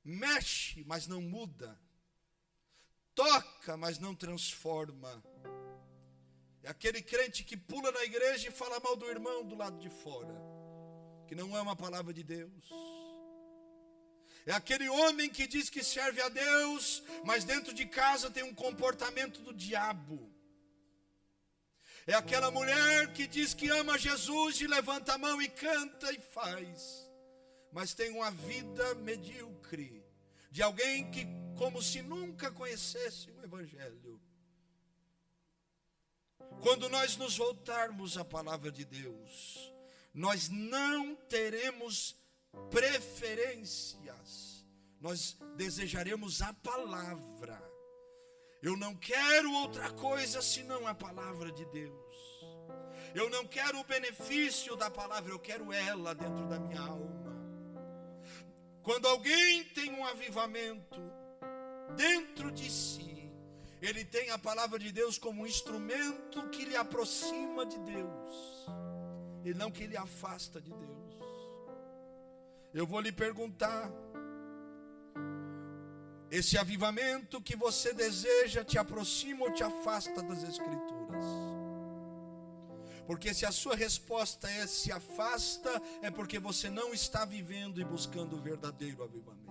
Mexe, mas não muda. Toca, mas não transforma. É aquele crente que pula na igreja e fala mal do irmão do lado de fora, que não ama a palavra de Deus. É aquele homem que diz que serve a Deus, mas dentro de casa tem um comportamento do diabo. É aquela mulher que diz que ama Jesus e levanta a mão e canta e faz, mas tem uma vida medíocre, de alguém que como se nunca conhecesse o Evangelho. Quando nós nos voltarmos à palavra de Deus, nós não teremos preferências, nós desejaremos a palavra. Eu não quero outra coisa senão a palavra de Deus. Eu não quero o benefício da palavra, eu quero ela dentro da minha alma. Quando alguém tem um avivamento dentro de si, ele tem a palavra de Deus como um instrumento que lhe aproxima de Deus, e não que lhe afasta de Deus. Eu vou lhe perguntar, esse avivamento que você deseja te aproxima ou te afasta das Escrituras? Porque se a sua resposta é se afasta, é porque você não está vivendo e buscando o verdadeiro avivamento.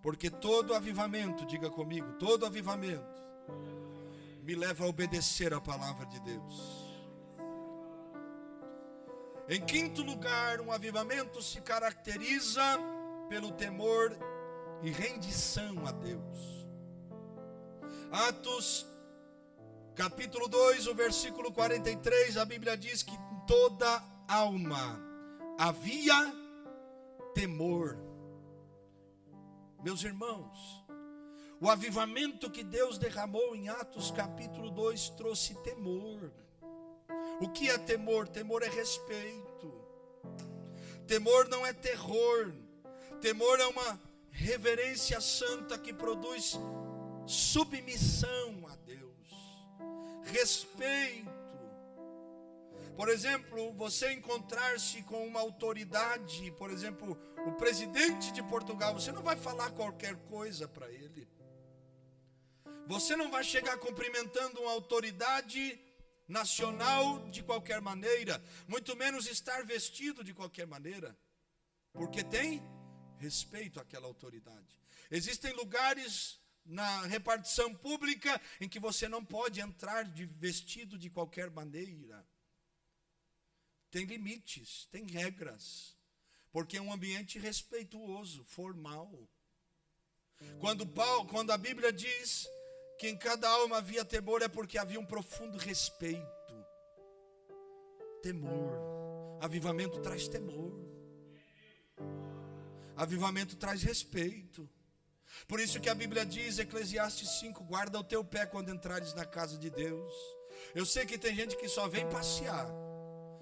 Porque todo avivamento, diga comigo, todo avivamento me leva a obedecer a palavra de Deus. Em quinto lugar, um avivamento se caracteriza pelo temor e rendição a Deus. Atos capítulo 2, o versículo 43, a Bíblia diz que em toda alma havia temor. Meus irmãos, o avivamento que Deus derramou em Atos capítulo 2 trouxe temor. O que é temor? Temor é respeito. Temor não é terror. Temor é uma reverência santa que produz submissão a Deus, respeito. Por exemplo, você encontrar-se com uma autoridade, por exemplo, o presidente de Portugal, você não vai falar qualquer coisa para ele. Você não vai chegar cumprimentando uma autoridade nacional de qualquer maneira, muito menos estar vestido de qualquer maneira, porque tem respeito àquela autoridade. Existem lugares na repartição pública em que você não pode entrar vestido de qualquer maneira. Tem limites, tem regras, porque é um ambiente respeituoso, formal. Quando a Bíblia diz que em cada alma havia temor, é porque havia um profundo respeito. Temor. Avivamento traz temor. Avivamento traz respeito. Por isso que a Bíblia diz, Eclesiastes 5, guarda o teu pé quando entrares na casa de Deus. Eu sei que tem gente que só vem passear,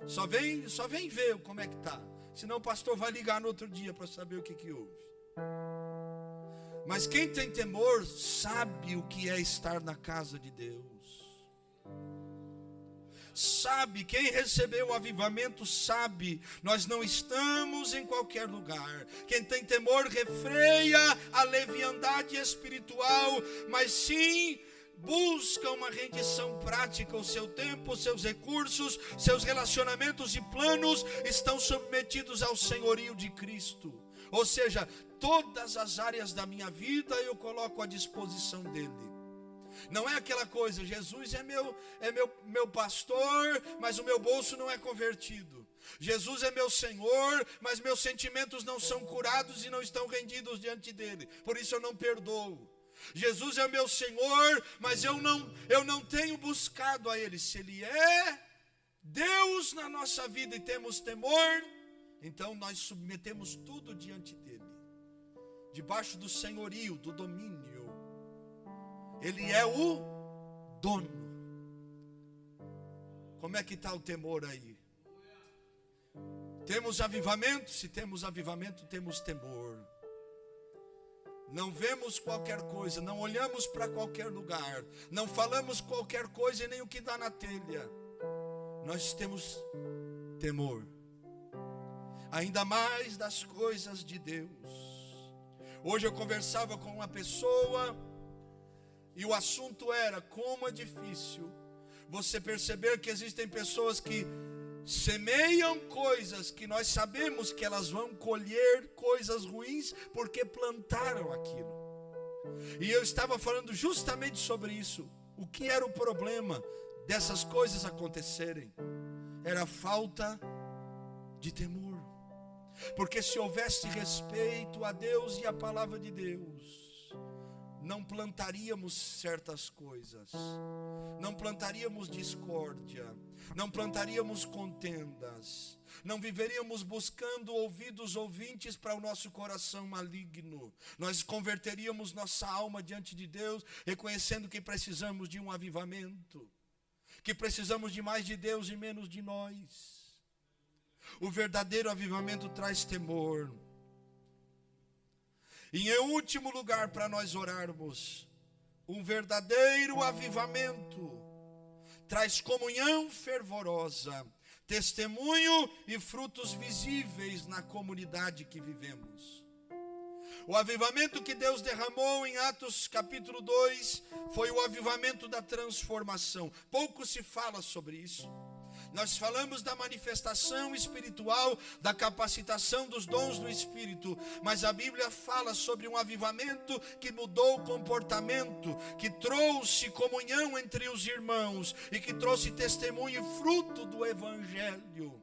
só vem ver como é que está. Senão o pastor vai ligar no outro dia para saber o que houve. Mas quem tem temor sabe o que é estar na casa de Deus. Sabe, quem recebeu o avivamento sabe, nós não estamos em qualquer lugar. Quem tem temor refreia a leviandade espiritual, mas sim busca uma rendição prática. O seu tempo, os seus recursos, seus relacionamentos e planos estão submetidos ao senhorio de Cristo. Ou seja, todas as áreas da minha vida eu coloco à disposição dele. Não é aquela coisa, Jesus é meu pastor, mas o meu bolso não é convertido. Jesus é meu Senhor, mas meus sentimentos não são curados e não estão rendidos diante dele. Por isso eu não perdoo. Jesus é meu Senhor, mas eu não tenho buscado a ele. Se ele é Deus na nossa vida e temos temor, então nós submetemos tudo diante dele, debaixo do senhorio, do domínio. Ele é o dono. Como é que está o temor aí? Temos avivamento? Se temos avivamento, temos temor. Não vemos qualquer coisa, não olhamos para qualquer lugar, não falamos qualquer coisa e nem o que dá na telha. Nós temos temor, ainda mais das coisas de Deus. Hoje eu conversava com uma pessoa e o assunto era como é difícil você perceber que existem pessoas que semeiam coisas que nós sabemos que elas vão colher coisas ruins porque plantaram aquilo. E eu estava falando justamente sobre isso. O que era o problema dessas coisas acontecerem? Era a falta de temor. Porque se houvesse respeito a Deus e a palavra de Deus, não plantaríamos certas coisas, não plantaríamos discórdia, não plantaríamos contendas, não viveríamos buscando ouvintes para o nosso coração maligno. Nós converteríamos nossa alma diante de Deus, reconhecendo que precisamos de um avivamento, que precisamos de mais de Deus e menos de nós. O verdadeiro avivamento traz temor. E em último lugar, para nós orarmos, um verdadeiro avivamento traz comunhão fervorosa, testemunho e frutos visíveis na comunidade que vivemos. O avivamento que Deus derramou em Atos capítulo 2 foi o avivamento da transformação. Pouco se fala sobre isso. Nós falamos da manifestação espiritual, da capacitação dos dons do Espírito, mas a Bíblia fala sobre um avivamento que mudou o comportamento, que trouxe comunhão entre os irmãos e que trouxe testemunho e fruto do Evangelho.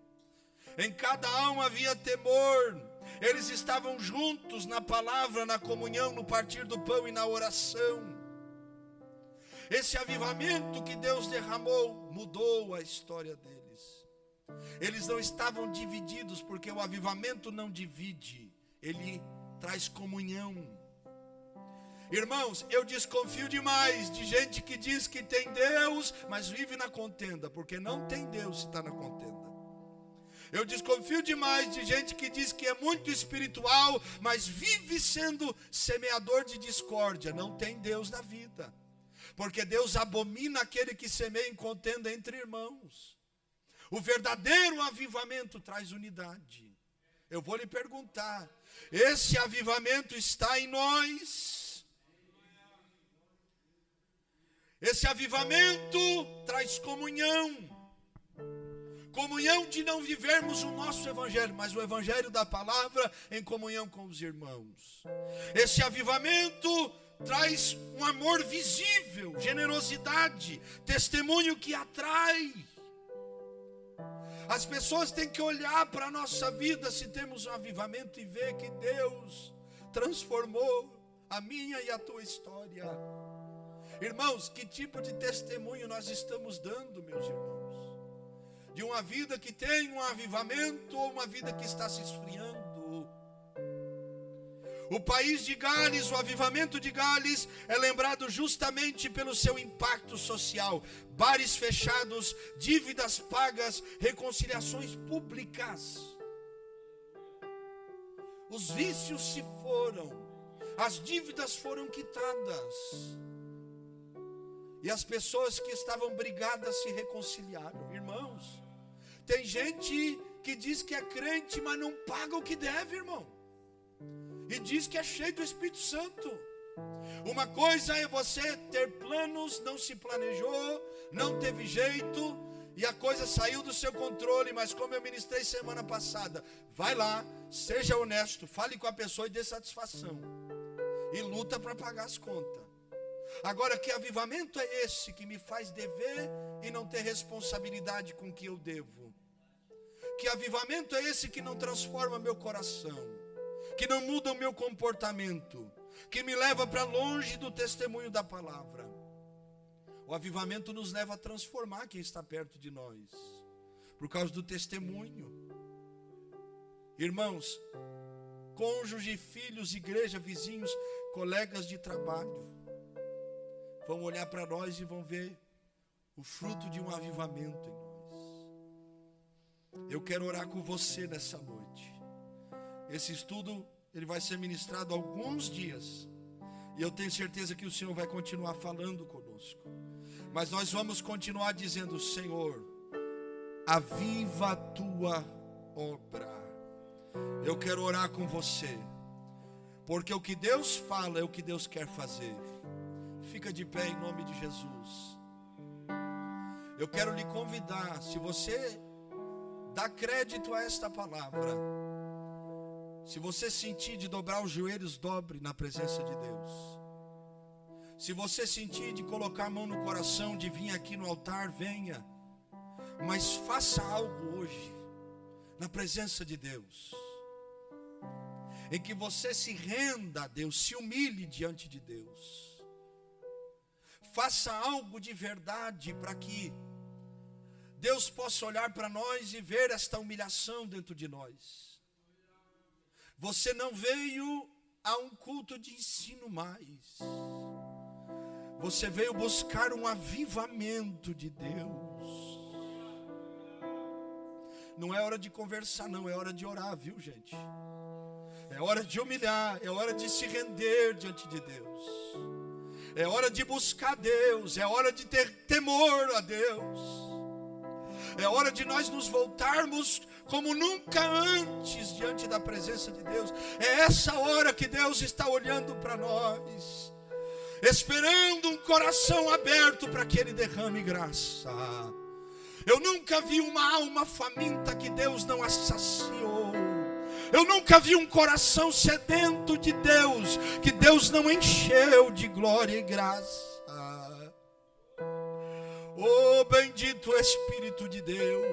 Em cada alma havia temor, eles estavam juntos na palavra, na comunhão, no partir do pão e na oração. Esse avivamento que Deus derramou mudou a história deles. Eles não estavam divididos, porque o avivamento não divide, ele traz comunhão. Irmãos, eu desconfio demais de gente que diz que tem Deus, mas vive na contenda, porque não tem Deus se está na contenda. Eu desconfio demais de gente que diz que é muito espiritual, mas vive sendo semeador de discórdia. Não tem Deus na vida, porque Deus abomina aquele que semeia em contenda entre irmãos. O verdadeiro avivamento traz unidade. Eu vou lhe perguntar, esse avivamento está em nós? Esse avivamento traz comunhão. Comunhão de não vivermos o nosso evangelho, mas o evangelho da palavra em comunhão com os irmãos. Esse avivamento traz um amor visível, generosidade, testemunho que atrai. As pessoas têm que olhar para a nossa vida, se temos um avivamento, e ver que Deus transformou a minha e a tua história. Irmãos, que tipo de testemunho nós estamos dando, meus irmãos? De uma vida que tem um avivamento ou uma vida que está se esfriando? O país de Gales, o avivamento de Gales é lembrado justamente pelo seu impacto social. Bares fechados, dívidas pagas, reconciliações públicas. os vícios se foram, as dívidas foram quitadas, e as pessoas que estavam brigadas se reconciliaram. Irmãos, tem gente que diz que é crente, mas não paga o que deve, irmão, e diz que é cheio do Espírito Santo. Uma coisa é você ter planos, não se planejou, não teve jeito, e a coisa saiu do seu controle, mas como eu ministrei semana passada, vai lá, seja honesto, fale com a pessoa e dê satisfação, e luta para pagar as contas. Agora, que avivamento é esse que me faz dever e não ter responsabilidade com o que eu devo? Que avivamento é esse que não transforma meu coração, que não muda o meu comportamento, que me leva para longe do testemunho da palavra? O avivamento nos leva a transformar quem está perto de nós, por causa do testemunho. Irmãos, cônjuge, filhos, igreja, vizinhos, colegas de trabalho, vão olhar para nós e vão ver o fruto de um avivamento em nós. Eu quero orar com você nessa noite. Esse estudo, ele vai ser ministrado alguns dias, e eu tenho certeza que o Senhor vai continuar falando conosco, mas nós vamos continuar dizendo: Senhor, aviva a tua obra. Eu quero orar com você, porque o que Deus fala é o que Deus quer fazer. Fica de pé em nome de Jesus. Eu quero lhe convidar, se você dá crédito a esta palavra, se você sentir de dobrar os joelhos, dobre na presença de Deus. Se você sentir de colocar a mão no coração, de vir aqui no altar, venha. Mas faça algo hoje, na presença de Deus, em que você se renda a Deus, se humilhe diante de Deus. Faça algo de verdade para que Deus possa olhar para nós e ver esta humilhação dentro de nós. Você não veio a um culto de ensino mais. Você veio buscar um avivamento de Deus. Não é hora de conversar, não, é hora de orar, viu, gente? É hora de humilhar, é hora de se render diante de Deus. É hora de buscar Deus, é hora de ter temor a Deus. É hora de nós nos voltarmos como nunca antes diante da presença de Deus. É essa hora que Deus está olhando para nós, esperando um coração aberto para que Ele derrame graça. Eu nunca vi uma alma faminta que Deus não saciou. Eu nunca vi um coração sedento de Deus que Deus não encheu de glória e graça. Oh, bendito Espírito de Deus,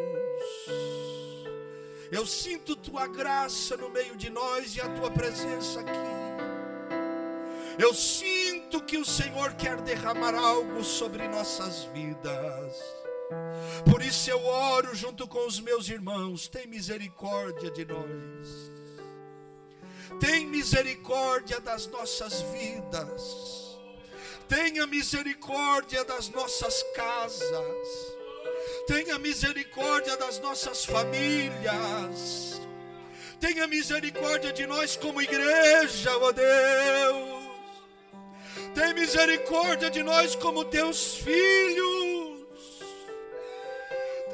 eu sinto Tua graça no meio de nós e a Tua presença aqui. Eu sinto que o Senhor quer derramar algo sobre nossas vidas. Por isso eu oro junto com os meus irmãos: tem misericórdia de nós, tem misericórdia das nossas vidas, tenha misericórdia das nossas casas, tenha misericórdia das nossas famílias, tenha misericórdia de nós como igreja, ó Deus. Tem misericórdia de nós como Teus filhos.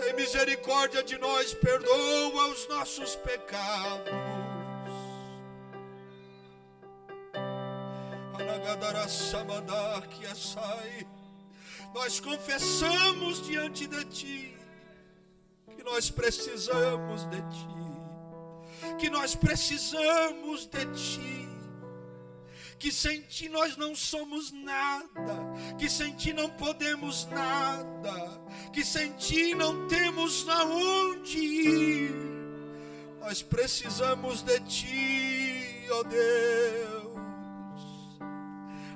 Tem misericórdia de nós, perdoa os nossos pecados. Nós confessamos diante de Ti que nós precisamos de Ti, que nós precisamos de Ti, que sem Ti nós não somos nada, que sem Ti não podemos nada, que sem Ti não temos aonde ir. Nós precisamos de Ti, ó Deus.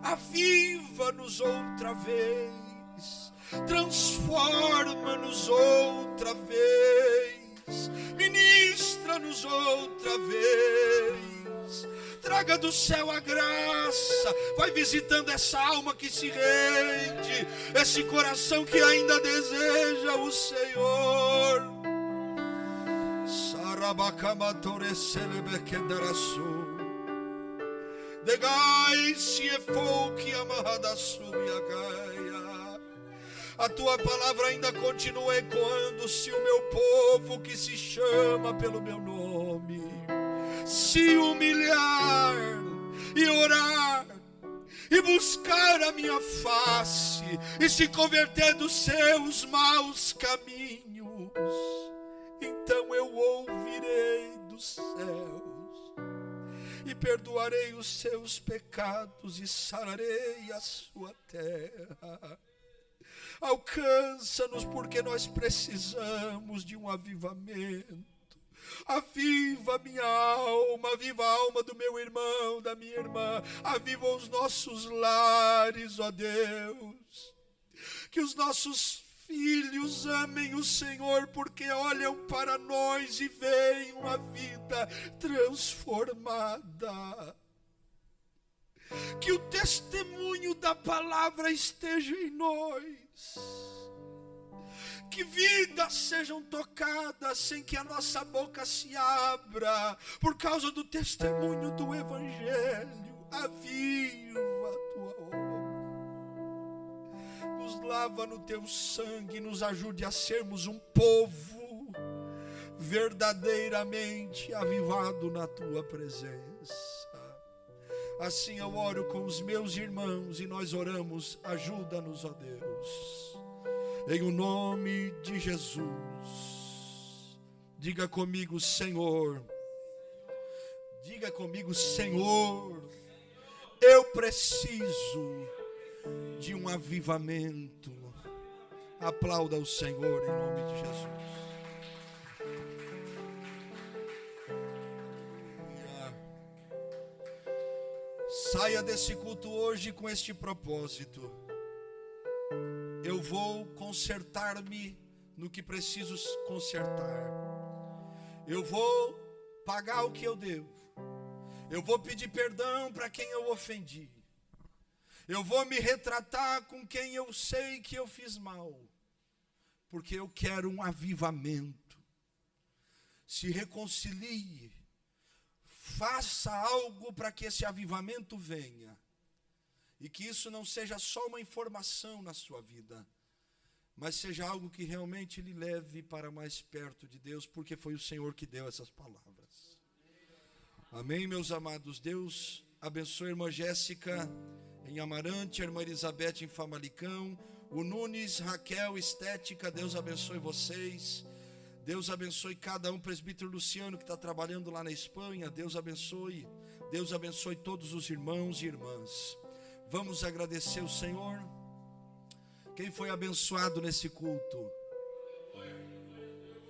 Aviva-nos outra vez, transforma-nos outra vez, ministra-nos outra vez. Traga do céu a graça, vai visitando essa alma que se rende, esse coração que ainda deseja o Senhor. A tua palavra ainda continua ecoando: se o meu povo que se chama pelo meu nome se humilhar e orar e buscar a minha face e se converter dos seus maus caminhos, então eu ouvirei dos céus e perdoarei os seus pecados e sararei a sua terra. Alcança-nos, porque nós precisamos de um avivamento. Aviva minha alma, aviva a alma do meu irmão, da minha irmã, aviva os nossos lares, ó Deus. Que os nossos filhos amem o Senhor, porque olham para nós e veem uma vida transformada. Que o testemunho da palavra esteja em nós. Que vidas sejam tocadas sem que a nossa boca se abra, por causa do testemunho do Evangelho. Aviva a tua obra. Nos lava no teu sangue, nos ajude a sermos um povo verdadeiramente avivado na tua presença. Assim eu oro com os meus irmãos e nós oramos: ajuda-nos, ó Deus, em o nome de Jesus. Diga comigo: Senhor. Diga comigo: Senhor, eu preciso de um avivamento. Aplauda o Senhor em nome de Jesus. Saia desse culto hoje com este propósito: eu vou consertar-me no que preciso consertar. Eu vou pagar o que eu devo. Eu vou pedir perdão para quem eu ofendi. Eu vou me retratar com quem eu sei que eu fiz mal. Porque eu quero um avivamento. Se reconcilie. Faça algo para que esse avivamento venha. E que isso não seja só uma informação na sua vida, mas seja algo que realmente lhe leve para mais perto de Deus, porque foi o Senhor que deu essas palavras. Amém, meus amados? Deus abençoe a irmã Jéssica em Amarante, a irmã Elizabeth em Famalicão, o Nunes, Raquel, Estética. Deus abençoe vocês. Deus abençoe cada um. Presbítero Luciano, que está trabalhando lá na Espanha. Deus abençoe todos os irmãos e irmãs. Vamos agradecer o Senhor. Quem foi abençoado nesse culto?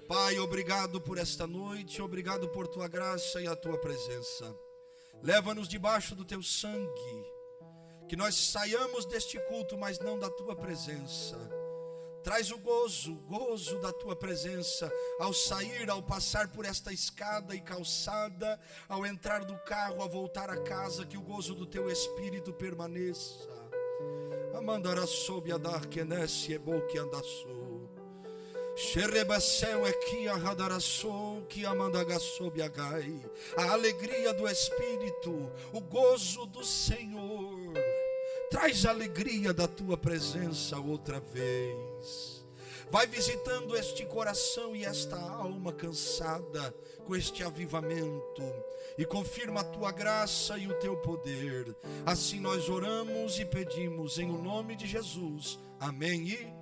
Pai, obrigado por esta noite, obrigado por tua graça e a tua presença. Leva-nos debaixo do teu sangue, que nós saiamos deste culto, mas não da tua presença. Traz o gozo da tua presença, ao sair, ao passar por esta escada e calçada, ao entrar do carro, ao voltar a casa, que o gozo do teu Espírito permaneça. Amandara sob a dar que nesse é bom que andaçou. Xerebação é que a radaraçou, que amandaga sob a gai. A alegria do Espírito, o gozo do Senhor. Traz a alegria da tua presença outra vez. Vai visitando este coração e esta alma cansada com este avivamento. E confirma a tua graça e o teu poder. Assim nós oramos e pedimos em o nome de Jesus. Amém. E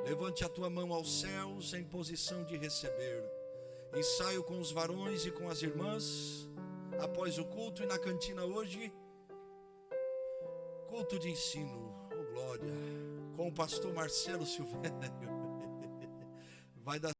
levante a tua mão aos céus em posição de receber. Ensaio com os varões e com as irmãs. Após o culto e na cantina hoje, culto de ensino, oh glória, com o pastor Marcelo Silvério. Vai dar